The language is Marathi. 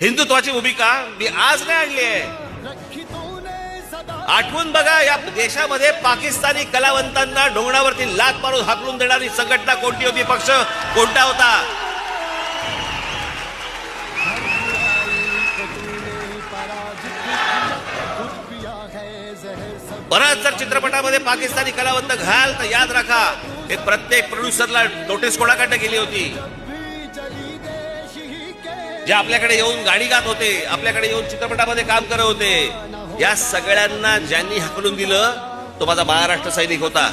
हिंदुत्वाची भूमिका मी आज नाही आणली आहे. आठवून बघा, या देशामध्ये पाकिस्तानी कलावंतांना डोंगरावरती लाथ मारून हाकलून देणारी संघटना कोणती होती, पक्ष कोणता होता? परत जर चित्रपटामध्ये पाकिस्तानी कलावंत घाल तर याद राखा, एक प्रत्येक प्रोड्युसरला नोटीस कोणाकडे गेली होती? जे आपल्याकडे येऊन गाणी गात होते, आपल्याकडे येऊन चित्रपटामध्ये काम करत होते, या सगळ्यांना ज्यांनी हाकलून दिलं तो माझा महाराष्ट्र सैनिक होता.